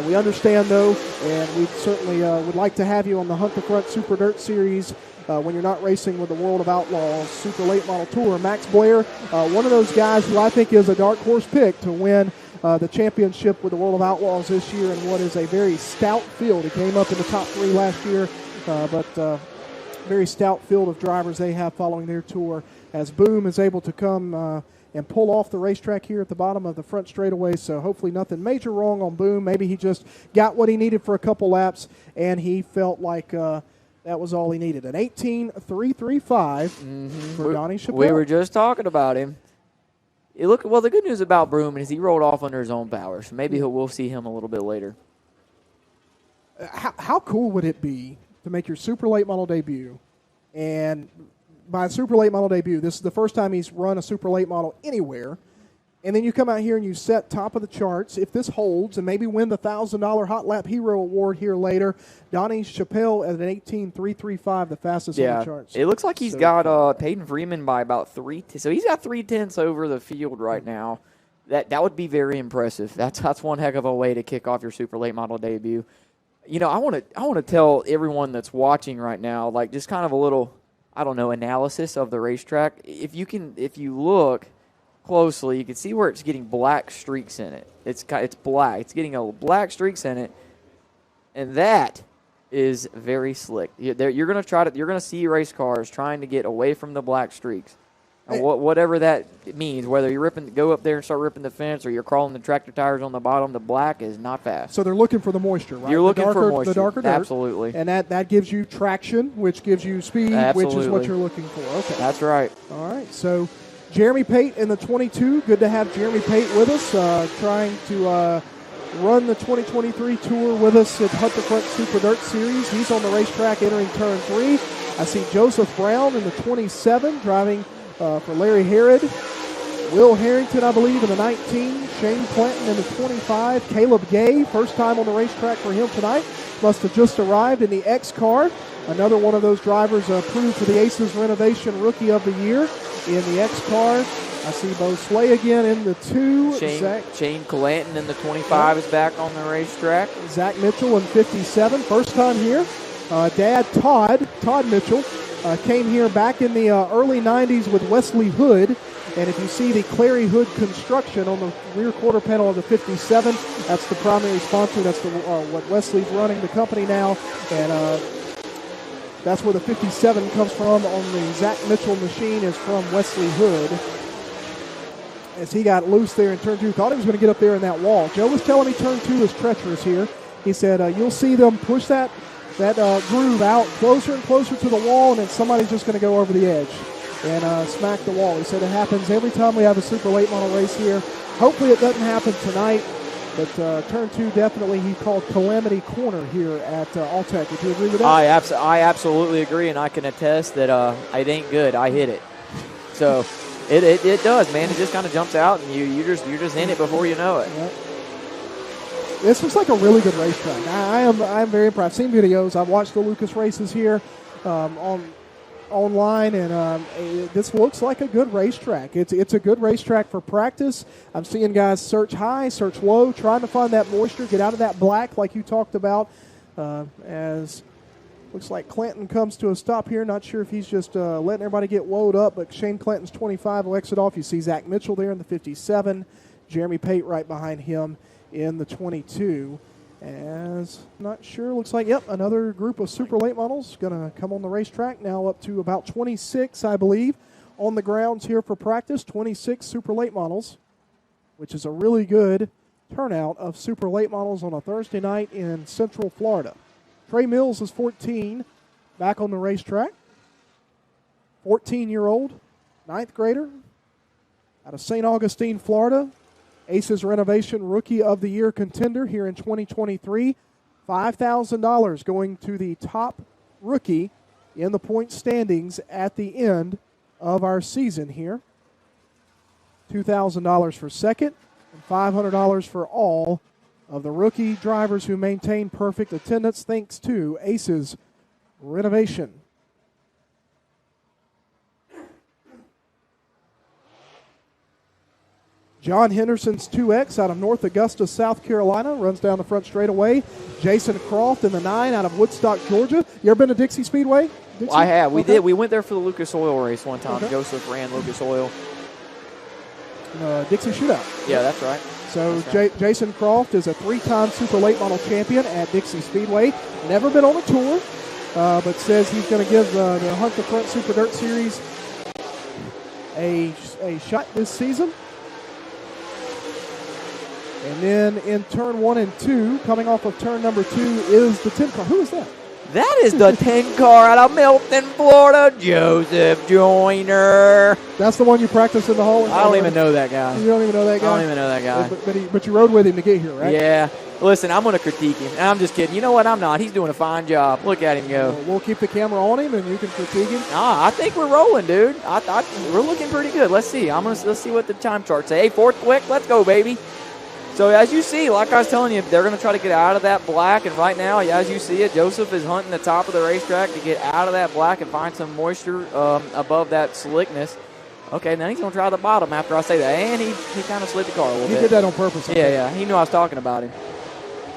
We understand, though, and we certainly would like to have you on the Hunt the Front Super Dirt Series when you're not racing with the World of Outlaws Super Late Model Tour. Max Blair, one of those guys who I think is a dark horse pick to win the championship with the World of Outlaws this year in what is a very stout field. He came up in the top 3 last year, but very stout field of drivers they have following their tour as Boom is able to come and pull off the racetrack here at the bottom of the front straightaway. So hopefully nothing major wrong on Boom. Maybe he just got what he needed for a couple laps, and he felt like that was all he needed. An 18.335 for Donnie Chappelle. We were just talking about him. Well, the good news about Broom is he rolled off under his own power, so maybe we'll see him a little bit later. How cool would it be to make your super late model debut? And by super late model debut, this is the first time he's run a super late model anywhere. And then you come out here and you set top of the charts. If this holds and maybe win the $1,000 Hot Lap Hero Award here later, Donnie Chappelle at an 18.335, the fastest on the charts. It looks like he's got Peyton Freeman by about 3. So he's got 3/10 over the field right now. That would be very impressive. That's one heck of a way to kick off your super late model debut. You know, I want to tell everyone that's watching right now, like, just kind of a little, I don't know, analysis of the racetrack. If you look closely, you can see where it's getting black streaks in it. It's black. It's getting black streaks in it, and that is very slick. You're going to see race cars trying to get away from the black streaks. And whatever that means, whether you go up there and start ripping the fence or you're crawling the tractor tires on the bottom, the black is not fast. So they're looking for the moisture, right? You're looking for moisture. The darker dirt. Absolutely. And that gives you traction, which gives you speed, which is what you're looking for. Okay. That's right. All right. So Jeremy Pate in the 22. Good to have Jeremy Pate with us, trying to run the 2023 tour with us at Hunt the Front Super Dirt Series. He's on the racetrack entering turn 3. I see Joseph Brown in the 27 driving for Larry Herod. Will Harrington, I believe, in the 19. Shane Clanton in the 25. Caleb Gay, first time on the racetrack for him tonight. Must have just arrived in the X car. Another one of those drivers approved for the Aces Renovation Rookie of the Year in the X car. I see Bo Slay again in the 2. Shane Clanton in the 25 is back on the racetrack. Zach Mitchell in 57, first time here. Dad Todd Mitchell, came here back in the early 90s with Wesley Hood. And if you see the Clary Hood construction on the rear quarter panel of the 57, that's the primary sponsor. That's what Wesley's running the company now. And that's where the 57 comes from on the Zach Mitchell machine, is from Wesley Hood. As he got loose there in turn 2, thought he was going to get up there in that wall. Joe was telling me turn 2 is treacherous here. He said you'll see them push that groove out closer and closer to the wall, and then somebody's just going to go over the edge and smack the wall. He said it happens every time we have a super late model race here. Hopefully it doesn't happen tonight, but turn 2 definitely he called Calamity Corner here at Alltech. Would you agree with that? I absolutely agree, and I can attest that it ain't good. I hit it. So it does, man. It just kind of jumps out, and you're just in it before you know it. Yep. This looks like a really good racetrack. I'm very impressed. I've seen videos. I've watched the Lucas races here online, and this looks like a good racetrack. It's a good racetrack for practice. I'm seeing guys search high, search low, trying to find that moisture, get out of that black like you talked about. As looks like Clanton comes to a stop here. Not sure if he's just letting everybody get woed up, but Shane Clanton's 25 will exit off. You see Zach Mitchell there in the 57. Jeremy Pate right behind him in the 22. As not sure, looks like, yep, another group of super late models going to come on the racetrack. Now up to about 26, I believe, on the grounds here for practice. 26 super late models, which is a really good turnout of super late models on a Thursday night in Central Florida. Trey Mills is 14, back on the racetrack. 14-year-old, 9th grader out of St. Augustine, Florida. Aces Renovation Rookie of the Year contender here in 2023. $5,000 going to the top rookie in the point standings at the end of our season here. $2,000 for second and $500 for all of the rookie drivers who maintain perfect attendance thanks to Aces Renovation. John Henderson's 2X out of North Augusta, South Carolina, runs down the front straightaway. Jason Croft in the 9 out of Woodstock, Georgia. You ever been to Dixie Speedway? Dixie? I have. We Okay. did. We went there for the Lucas Oil race one time. Okay. Joseph ran Lucas Oil. Dixie Shootout. Yeah, that's right. So That's right. Jason Croft is a 3-time Super Late Model champion at Dixie Speedway. Never been on a tour, but says he's going to give the Hunt the Front Super Dirt Series a shot this season. And then in turn 1 and 2, coming off of turn number 2, is the 10 car. Who is that? That is the 10 car out of Milton, Florida, Joseph Joyner. That's the one you practice in the hall? I don't even know that guy. You don't even know that guy? I don't even know that guy. But you rode with him to get here, right? Yeah. Listen, I'm going to critique him. And I'm just kidding. You know what? I'm not. He's doing a fine job. Look at him go. We'll keep the camera on him, and you can critique him. I think we're rolling, dude. We're looking pretty good. Let's see. Let's see what the time charts say. Hey, fourth quick. Let's go, baby. So as you see, like I was telling you, they're going to try to get out of that black. And right now, as you see it, Joseph is hunting the top of the racetrack to get out of that black and find some moisture above that slickness. Okay, then he's going to try the bottom after I say that. And he kind of slid the car a little bit. He did that on purpose. Yeah. He knew I was talking about him.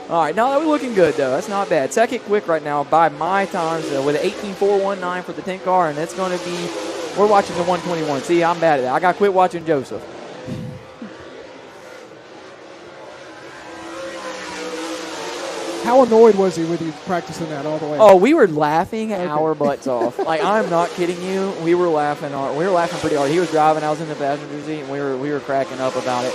All right, no, we're looking good, though. That's not bad. Second quick right now by my times with an 18.419 for the 10 car, and it's going to be, we're watching the 121. See, I'm bad at that. I got to quit watching Joseph. How annoyed was he with you practicing that all the way? Oh, we were laughing our butts off. Like, I'm not kidding you. We were laughing pretty hard. He was driving. I was in the passenger seat, and we were cracking up about it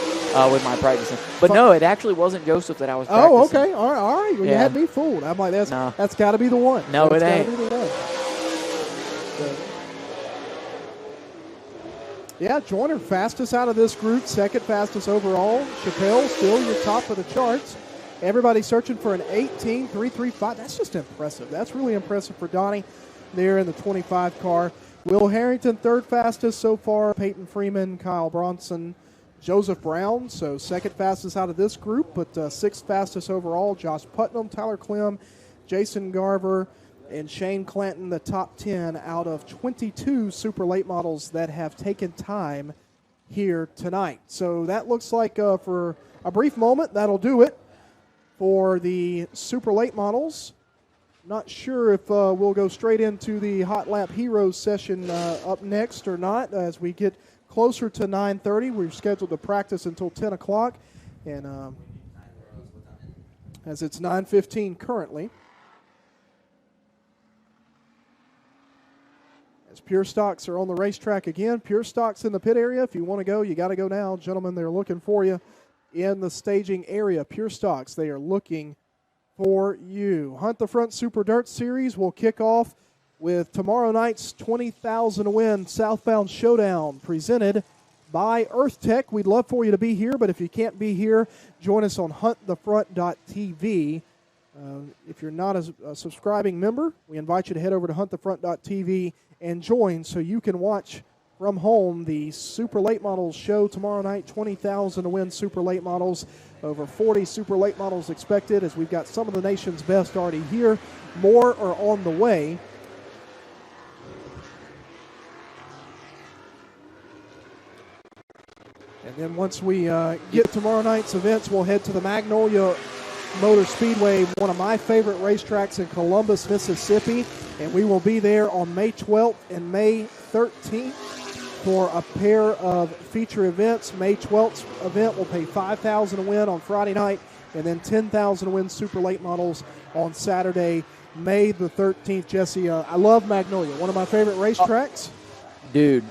with my practicing. But no, it actually wasn't Joseph that I was practicing. Oh, okay. All right. Well, you had me fooled. I'm like, that's got to be the one. No, that's it ain't. Gotta be the one. Yeah, Joyner fastest out of this group, second fastest overall. Chappelle still your top of the charts. Everybody searching for an 18.335. That's just impressive. That's really impressive for Donnie there in the 25 car. Will Harrington, third fastest so far. Peyton Freeman, Kyle Bronson, Joseph Brown. So second fastest out of this group, but sixth fastest overall. Josh Putnam, Tyler Clem, Jason Garver, and Shane Clanton, the top 10 out of 22 super late models that have taken time here tonight. So that looks like for a brief moment, that'll do it for the super late models. Not sure if we'll go straight into the Hot Lap Heroes session up next or not. As we get closer to 9:30, we're scheduled to practice until 10 o'clock. And as it's 9:15 currently. As Pure Stocks are on the racetrack again. Pure Stocks in the pit area. If you want to go, you got to go now. Gentlemen, they're looking for you in the staging area. Pure Stocks, they are looking for you. Hunt the Front Super Dirt Series will kick off with tomorrow night's 20,000 to win Southbound Showdown presented by Earth Tech. We'd love for you to be here, but if you can't be here, join us on huntthefront.tv. If you're not a subscribing member, we invite you to head over to huntthefront.tv and join so you can watch from home the Super Late Models show tomorrow night. 20,000 to win Super Late Models. Over 40 Super Late Models expected as we've got some of the nation's best already here. More are on the way. And then once we get tomorrow night's events, we'll head to the Magnolia Motor Speedway, one of my favorite racetracks in Columbus, Mississippi. And we will be there on May 12th and May 13th for a pair of feature events. May 12th's event will pay $5,000 to win on Friday night, and then $10,000 to win Super Late Models on Saturday, May the 13th. Jesse, I love Magnolia, one of my favorite racetracks. Dude,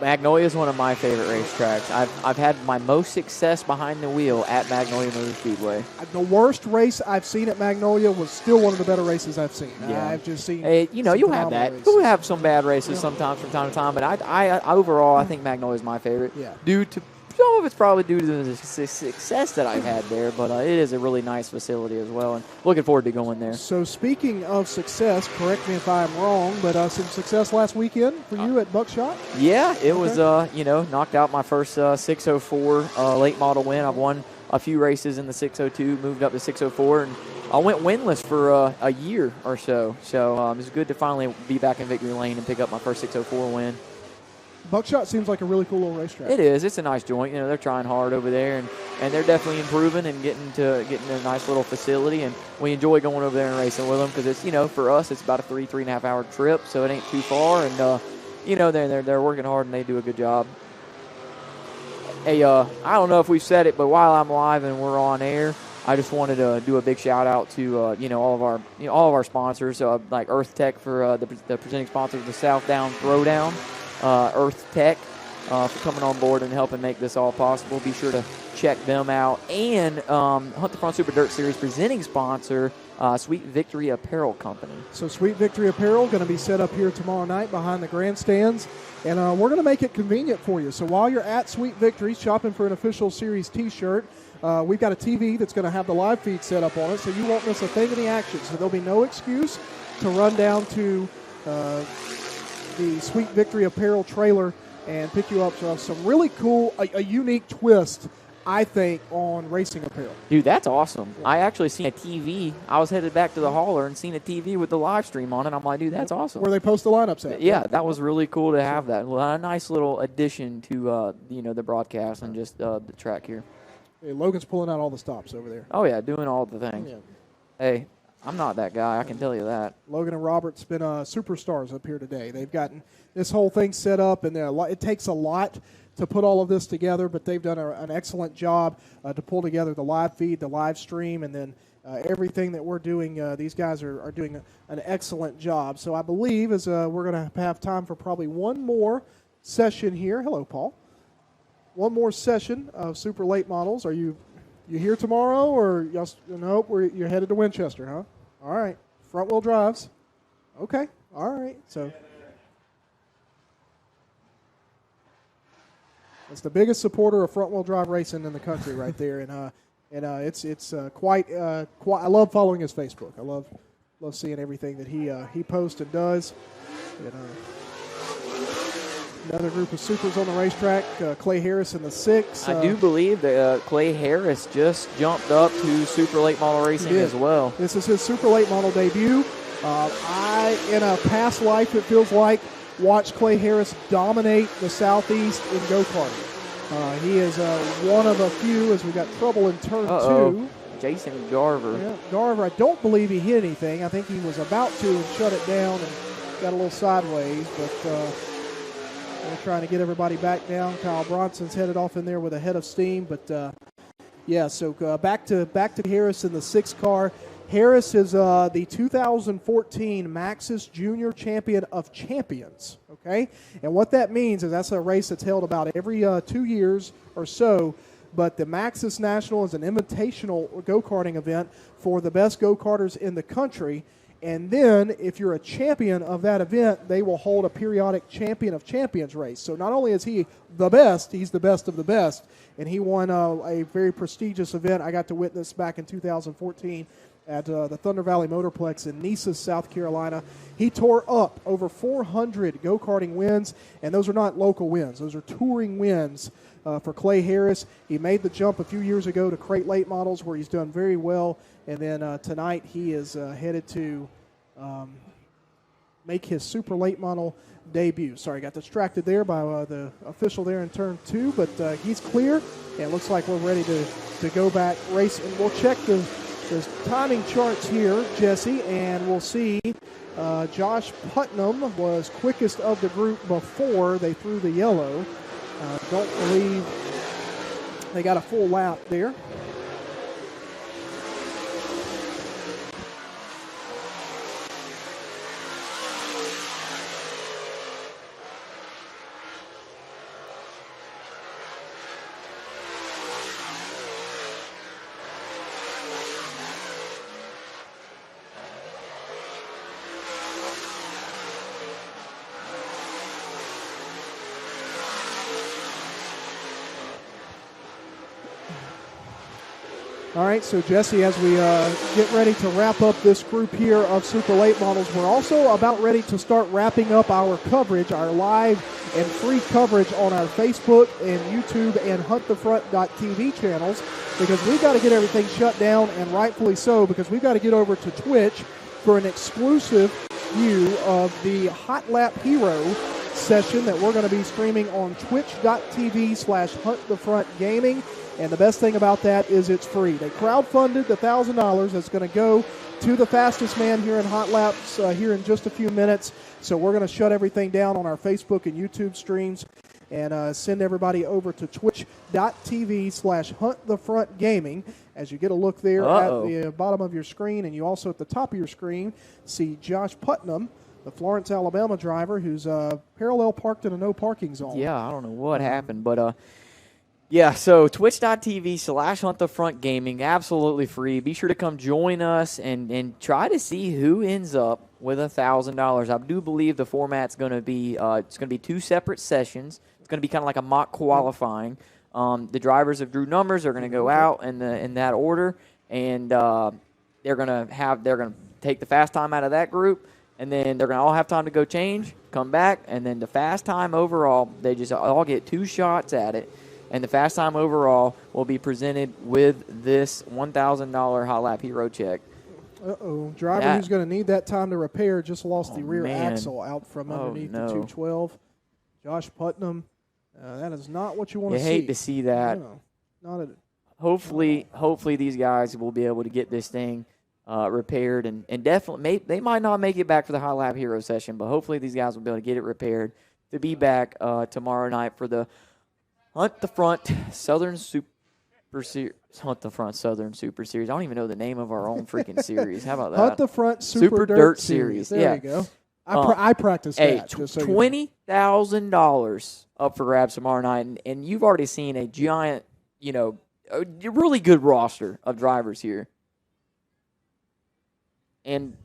Magnolia is one of my favorite racetracks. I've had my most success behind the wheel at Magnolia Motor Speedway. The worst race I've seen at Magnolia was still one of the better races I've seen. Yeah. I've just seen. Hey, you'll have that. Races. You'll have some bad races sometimes from time to time, but I overall I think Magnolia is my favorite. Yeah. Due to some of it's probably due to the success that I've had there, but it is a really nice facility as well, and looking forward to going there. So speaking of success, correct me if I'm wrong, but some success last weekend for you at Buckshot? Yeah, it was, knocked out my first 604 late model win. I've won a few races in the 602, moved up to 604, and I went winless for a year or so. So it's good to finally be back in victory lane and pick up my first 604 win. Buckshot seems like a really cool little racetrack. It is. It's a nice joint. They're trying hard over there, and they're definitely improving and getting a nice little facility. And we enjoy going over there and racing with them because it's for us it's about a 3.5 hour trip, so it ain't too far. And they're working hard and they do a good job. Hey, I don't know if we've said it, but while I'm live and we're on air, I just wanted to do a big shout out to all of our sponsors like Earth Tech for the presenting sponsor of the South Down Throwdown. Earth Tech for coming on board and helping make this all possible. Be sure to check them out. And Hunt the Front Super Dirt Series presenting sponsor, Sweet Victory Apparel Company. So Sweet Victory Apparel going to be set up here tomorrow night behind the grandstands. And we're going to make it convenient for you. So while you're at Sweet Victory shopping for an official series T-shirt, we've got a TV that's going to have the live feed set up on it, so you won't miss a thing of the action. So there'll be no excuse to run down to the Sweet Victory Apparel trailer and pick you up some really cool, a unique twist, I think, on racing apparel. Dude, that's awesome. I actually seen a TV. I was headed back to the hauler and seen a TV with the live stream on it. I'm like, dude, that's awesome. Where they post the lineups at. Yeah, that was really cool to have that. A nice little addition to the broadcast and just the track here. Hey, Logan's pulling out all the stops over there. Oh, yeah, doing all the things. Yeah. Hey, I'm not that guy. I can tell you that. Logan and Robert's been superstars up here today. They've gotten this whole thing set up, and it takes a lot to put all of this together, but they've done an excellent job to pull together the live feed, the live stream, and then everything that we're doing. These guys are doing an excellent job. So I believe we're going to have time for probably one more session here. Hello, Paul. One more session of Super Late Models. Are you here tomorrow, or nope? You're headed to Winchester, huh? All right, front wheel drives. Okay, all right. So it's the biggest supporter of front wheel drive racing in the country, right there, and it's quite. I love following his Facebook. I love seeing everything that he posts and does. And, another group of supers on the racetrack, Clay Harris in the 6. I do believe that Clay Harris just jumped up to Super Late Model Racing as well. This is his Super Late Model debut. In a past life, it feels like, watched Clay Harris dominate the Southeast in go-karting. He is one of a few as we got trouble in turn 2. Jason Garver. Yeah, Garver, I don't believe he hit anything. I think he was about to and shut it down and got a little sideways, but we're trying to get everybody back down. Kyle Bronson's headed off in there with a head of steam, but so back to Harris in the 6 car. Harris is the 2014 Maxxis Junior Champion of Champions, okay? And what that means is that's a race that's held about every 2 years or so, but the Maxxis National is an invitational go-karting event for the best go-karters in the country. And then, if you're a champion of that event, they will hold a periodic Champion of Champions race. So not only is he the best, he's the best of the best. And he won a very prestigious event I got to witness back in 2014 at the Thunder Valley Motorplex in Nices, South Carolina. He tore up over 400 go-karting wins, and those are not local wins. Those are touring wins for Clay Harris. He made the jump a few years ago to Crate Late Models, where he's done very well. And then tonight he is headed to make his Super Late Model debut. Sorry, got distracted there by the official there in turn 2, but he's clear, and it looks like we're ready to go back race. And we'll check the timing charts here, Jesse, and we'll see Josh Putnam was quickest of the group before they threw the yellow. Don't believe they got a full lap there. All right, so Jesse, as we get ready to wrap up this group here of Super Late Models, we're also about ready to start wrapping up our coverage, our live and free coverage on our Facebook and YouTube and HuntTheFront.tv channels, because we've got to get everything shut down, and rightfully so, because we've got to get over to Twitch for an exclusive view of the Hot Lap Hero session that we're going to be streaming on twitch.tv/huntthefrontgaming. And the best thing about that is it's free. They crowdfunded the $1,000 that's going to go to the fastest man here in Hot Laps here in just a few minutes. So we're going to shut everything down on our Facebook and YouTube streams and send everybody over to twitch.tv/huntthefrontgaming. As you get a look there at the bottom of your screen, and you also at the top of your screen see Josh Putnam, the Florence, Alabama driver, who's parallel parked in a no parking zone. Yeah, I don't know what happened, but yeah, so twitch.tv/huntthefrontgaming, absolutely free. Be sure to come join us and try to see who ends up with $1,000. I do believe the format's going to be it's going to be 2 separate sessions. It's going to be kind of like a mock qualifying. The drivers have drew numbers. They're going to go out in that order, and they're going to take the fast time out of that group, and then they're going to all have time to go change, come back, and then the fast time overall, they just all get 2 shots at it. And the fast time overall will be presented with this $1,000 Hot Lap Hero check. Driver who's going to need that time to repair just lost the rear axle out from underneath the 212. Josh Putnam, that is not what you want to see. You hate to see that. No, not at Hopefully these guys will be able to get this thing repaired. And definitely, they might not make it back for the Hot Lap Hero session, but hopefully these guys will be able to get it repaired to be back tomorrow night for the Hunt the Front Southern Super Series. Hunt the Front Southern Super Series. I don't even know the name of our own freaking series. How about that? Hunt the Front Super Dirt Series. There you go. I practiced that. $20,000 up for grabs tomorrow night, and you've already seen a giant, a really good roster of drivers here. And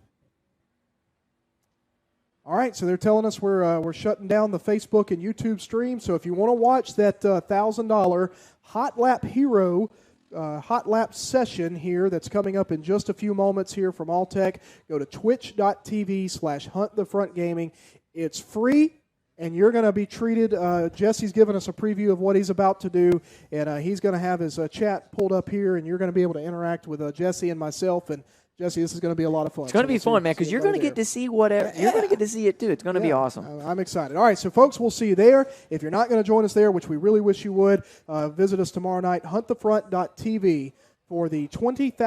all right, so they're telling us we're shutting down the Facebook and YouTube stream. So if you want to watch that $1,000 Hot Lap Hero Hot Lap session here that's coming up in just a few moments here from Alltech, go to twitch.tv/huntthefrontgaming. It's free, and you're going to be treated. Jesse's given us a preview of what he's about to do, and he's going to have his chat pulled up here, and you're going to be able to interact with Jesse and myself. And Jesse, this is going to be a lot of fun. It's going to be fun, man, because you're going to get to see whatever. You're going to get to see it, too. It's going to be awesome. I'm excited. All right, so, folks, we'll see you there. If you're not going to join us there, which we really wish you would, visit us tomorrow night, huntthefront.tv for the 20,000.